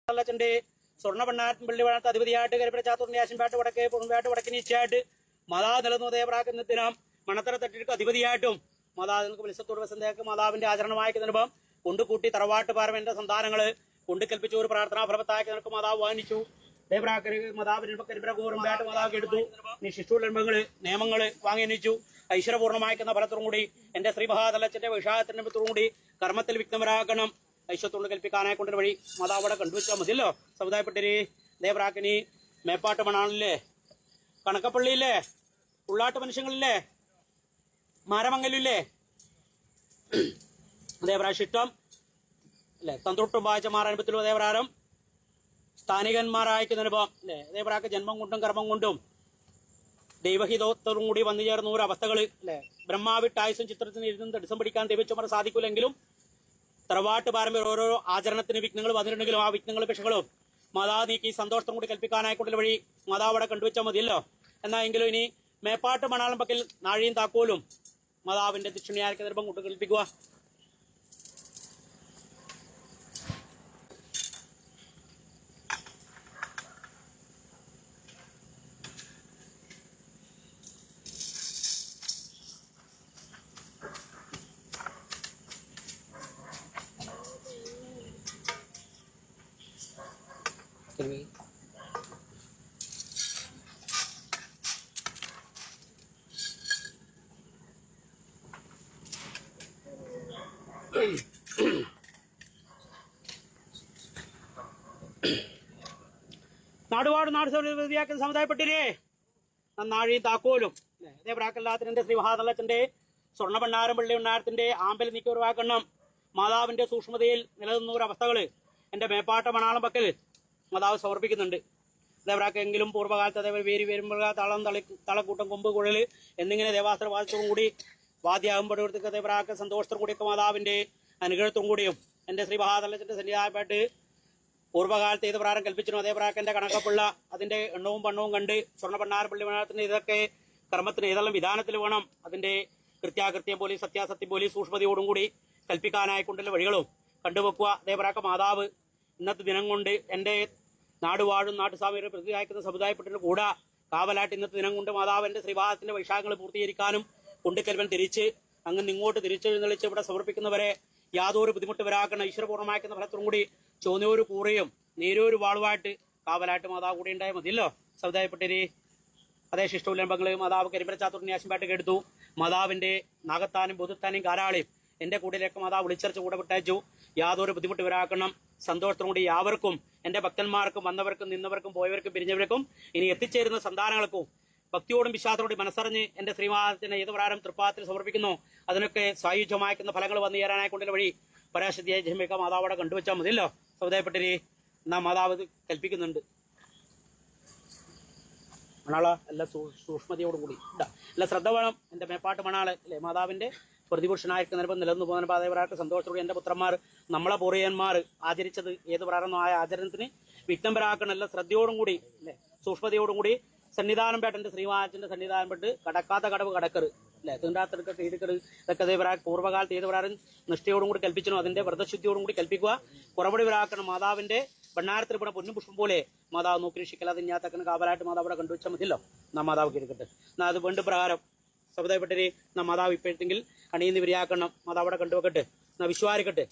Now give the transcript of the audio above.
അച്ഛന്റെ സ്വർണ്ണ പെണ്ണാറ്റൻ പള്ളി വളർത്ത അധിപതിയായിട്ട് കരിപ്പുരച്ചാത്തൂറിന്റെ ആശൻപാട്ട് വടക്കേ പുറമ്പാട്ട് വടക്കിനീച്ചയായിട്ട് മാതാ നിലന്നു ദേവറാക്കുന്നതിനാം മണത്തറ തട്ടിற்கு അധിപതിയായിട്ടും മാതാ നിങ്ങൾക്ക് മത്സ്യത്തോട് വസന്തേക്ക് മാതാവിന്റെ ആചരണമാക്കുന്നതിനുമ്പം കൊണ്ടുകൂട്ടി തറവാട്ട് പാർവന്റെ സന്താനങ്ങള് കൊണ്ടുകൽപ്പിച്ച ഒരു പ്രാർത്ഥനാ ഫലവത്താക്കി നിനക്ക് മാതാവ് വാങ്ങിച്ചു ദേവറാക്കര് മാതാവിന് കരിപ്പുരകൂറുമ്പാട്ട് മാതാവ് എടുത്തു നീ ശിശുലംബങ്ങള് നിയമങ്ങള് വാങ്ങി അണിച്ചു ഐശ്വര്യപൂർണ്ണമാക്കുന്ന ഫലത്തോടും കൂടി എന്റെ ശ്രീ മഹാതലച്ചന്റെ വിഷാദത്തിന്റെ നിമിത്തോടും കൂടി കർമ്മത്തിൽ വിഘ്നമരാക്കണം ഐശ്വര്യത്തോട് കൽപ്പിക്കാനായി കൊണ്ടൊരു വഴി മാതാവ് അവിടെ കണ്ടുവച്ചാൽ മതിയല്ലോ സമുദായപ്പെട്ടര് ദേവറാക്കിനി മേപ്പാട്ട് മണാളില്ലേ കണക്കപ്പള്ളിയില്ലേ ഉള്ളാട്ട് മനുഷ്യങ്ങളില്ലേ മാരമംഗലില്ലേ ദേവരാശിഷ്ടം അല്ലെ തന്ത്രൊട്ടും വായിച്ച മാറാനുഭവത്തിലോ ദേവരാരം സ്ഥാനികന്മാരായിരിക്കുന്ന അനുഭവം അല്ലെ ദേവരാക്ക് ജന്മം കൊണ്ടും കർമ്മം കൊണ്ടും ദൈവഹിതോത്തോടും കൂടി വന്നു ചേർന്ന ഒരു അവസ്ഥകൾ അല്ലെ ബ്രഹ്മാവിട്ടായുസും ചിത്രത്തിന് ഇരുന്ന് തടസ്സം പിടിക്കാൻ ദൈവച്ചമർ സാധിക്കില്ലെങ്കിലും തറവാട്ട് പാരമ്പര്യം ഓരോ ആചരണത്തിന് വിഘ്നങ്ങൾ വന്നിട്ടുണ്ടെങ്കിലും ആ വിഘ്നങ്ങളും വിഷകളും മാതാവ് നീക്കി സന്തോഷത്തോടും കൂടി കൽപ്പിക്കാനായിക്കൊണ്ടുള്ള വഴി മാതാവ് അവിടെ കണ്ടുവച്ചാൽ മതിയല്ലോ എന്നാ എങ്കിലും ഇനി മേപ്പാട്ട് മണാളം പക്കൽ നാഴിയും താക്കോലും മാതാവിന്റെ ദക്ഷിണയായിരിക്കും നിർഭം കൊണ്ട് കൽപ്പിക്കുക. നാടുവാട് നാട് സൗകര്യമാക്കുന്ന സമുദായപ്പെട്ടിരേ നന്നാഴിയും താക്കോലും ദേവരാക്കല്ലാത്തിന്റെ ശ്രീ മഹാതലത്തിന്റെ സ്വർണ്ണ ഭണ്ഡാരം പള്ളി ഭണ്ഡാരത്തിന്റെ ആമ്പൽ നീക്കി ഒഴിവാക്കണം മാതാവിന്റെ സൂക്ഷ്മതയിൽ നിലനിന്ന ഒരു അവസ്ഥകള് എന്റെ മേപ്പാട്ട മണാളം പക്കൽ മാതാവ് സമർപ്പിക്കുന്നുണ്ട്. ദേവരാക്കെങ്കിലും പൂർവ്വകാലത്ത് അതേപോലെ വേരി വരുമ്പോൾ തളം തളക്കൂട്ടം കൊമ്പ് കുഴല് എന്നിങ്ങനെ ദേവാസ്ത്ര വാദത്തോടും കൂടി വാദ്യാകുമ്പോഴത്തേക്ക് ദേവരാക്ക സന്തോഷത്തോടും കൂടിയൊക്കെ മാതാവിന്റെ അനുഗ്രഹത്തോടും കൂടിയും എന്റെ ശ്രീ മഹാതലത്തിന്റെ സന്നിധാനമായിട്ട് പൂർവ്വകാലത്ത് ഏത് പ്രാരം കൽപ്പിച്ചിരുന്നു അതേപ്രാക്കന്റെ കണക്കപ്പുള്ള അതിന്റെ എണ്ണവും പണ്ണവും കണ്ട് സ്വർണ്ണ ഭണ്ഡാര പള്ളി മണത്തിന് ഇതൊക്കെ കർമ്മത്തിന് ഏതെല്ലാം വിധാനത്തിൽ വേണം അതിന്റെ കൃത്യാകൃത്യം പോലെ സത്യാസത്യം പോലെ സൂക്ഷ്മതയോടും കൂടി കൽപ്പിക്കാനായിക്കൊണ്ടുള്ള വഴികളും കണ്ടുവെക്കുക. അതേപ്രാക്ക മാതാവ് ഇന്നത്തെ ദിനം കൊണ്ട് എന്റെ നാടുവാഴും നാട്ടുസ്വാമിയുടെ പ്രതിയായിരിക്കുന്ന സമുദായപ്പെട്ടിന് കൂടെ കാവലായിട്ട് ഇന്നത്തെ ദിനം കൊണ്ട് മാതാവ് എന്റെ ശ്രീഭാഗത്തിന്റെ വൈശാഖങ്ങൾ പൂർത്തീകരിക്കാനും കൊണ്ടുകൽവൻ തിരിച്ച് അങ്ങനെ ഇങ്ങോട്ട് തിരിച്ചെഴുന്നള്ളിച്ച് ഇവിടെ സമർപ്പിക്കുന്നവരെ യാതൊരു ബുദ്ധിമുട്ട് വരാക്കുന്ന ഈശ്വരപൂർണ്ണമാക്കുന്ന ഫലത്തോടും കൂടി ചോന്നൂര് കൂറയും നേരൂര് വാളുമായിട്ട് കാവലായിട്ട് മാതാവ് കൂടെ ഉണ്ടായാൽ മതിയല്ലോ സമുദായപ്പെട്ടര്. അതേ ശിഷ്ടോലംബങ്ങള് മാതാവ് കരിമ്പരച്ചാത്തൂരിനെ ആശംപാട്ടൊക്കെ എടുത്തു മാതാവിന്റെ നാഗത്താനും ബുദ്ധത്താനും കാരാളിയും എന്റെ കൂടിലേക്ക് മാതാവ് വിളിച്ചറിച്ച് കൂടെ വിട്ടയച്ചു. യാതൊരു ബുദ്ധിമുട്ട് വരാക്കണം സന്തോഷത്തോടു കൂടി യാവർക്കും എന്റെ ഭക്തന്മാർക്കും വന്നവർക്കും നിന്നവർക്കും പോയവർക്കും പിരിഞ്ഞവർക്കും ഇനി എത്തിച്ചേരുന്ന സന്താനങ്ങൾക്കും ഭക്തിയോടും വിശ്വാസത്തോടും മനസ്സറിഞ്ഞ് എന്റെ ശ്രീമാതത്തിന് ഏത് പ്രാരം തൃപ്പാത്തിൽ സമർപ്പിക്കുന്നു അതിനൊക്കെ സായുജ്യമാക്കുന്ന ഫലങ്ങൾ വന്നു ചേരാനായിക്കൊണ്ടുള്ള വഴി പരാശക്തിയായ ജന്മിക മാതാവോടെ കണ്ടുവച്ചാൽ മതിയല്ലോ സമുദായപ്പെട്ടര്. എന്നാ മാതാവ് ഇത് കൽപ്പിക്കുന്നുണ്ട് മണാള എല്ലാ സൂക്ഷ്മതയോടും കൂടി എല്ലാ ശ്രദ്ധ വേണം എന്റെ മേപ്പാട്ട് മണാള് അല്ലെ മാതാവിന്റെ പ്രതിപുരുഷനായിരിക്കുന്ന നിലനിന്നു പോകുന്ന പാതയവരായിട്ട് സന്തോഷത്തോടെ എന്റെ പുത്രന്മാർ നമ്മളെ പൂർവ്വന്മാർ ആചരിച്ചത് ഏത് പ്രാരംഭം ആ ആചരണത്തിന് വിഘ്നം വരാക്കണം എല്ലാ ശ്രദ്ധയോടും കൂടി അല്ലെ സൂക്ഷ്മതയോടും കൂടി സന്നിധാനം പേട്ട എന്റെ ശ്രീമാച്ചന്റെ സന്നിധാനം പെട്ട് കടക്കാത്ത കടവ് കടക്കറ് അല്ലെ തീണ്ടാത്തെടുക്ക തീടുക്കറ് ഇതൊക്കെ അതേപ്രാ പൂർവ്വകാലത്ത് ഏത് പ്രാരം നിഷ്ഠയോടും കൂടി കൽപ്പിച്ചോ അതിന്റെ വ്രതശുദ്ധിയോടും കൂടി കൽപ്പിക്കുക. കുറവടി വരാക്കണം മാതാവിന്റെ ഭണ്ണാരത്തിൽ ഇവിടെ പൊന്നും പുഷ്പം പോലെ മാതാവ് നോക്കി രക്ഷിക്കലാതെ ഞാത്തക്കന് കാവലായിട്ട് മാതാവ് അവിടെ കണ്ടുവച്ചാൽ മതിയല്ലോ നാ മാതാവ് കേൾക്കട്ടെ എന്നാ അത് വേണ്ട പ്രകാരം സമുദായപ്പെട്ടര് നാ മാതാവ് ഇപ്പോഴത്തെങ്കിൽ അണിയുന്ന വിരിയാക്കണം മാതാവ് അവിടെ കണ്ടുവെക്കട്ടെ എന്നാ വിശ്വാരിക്കട്ടെ.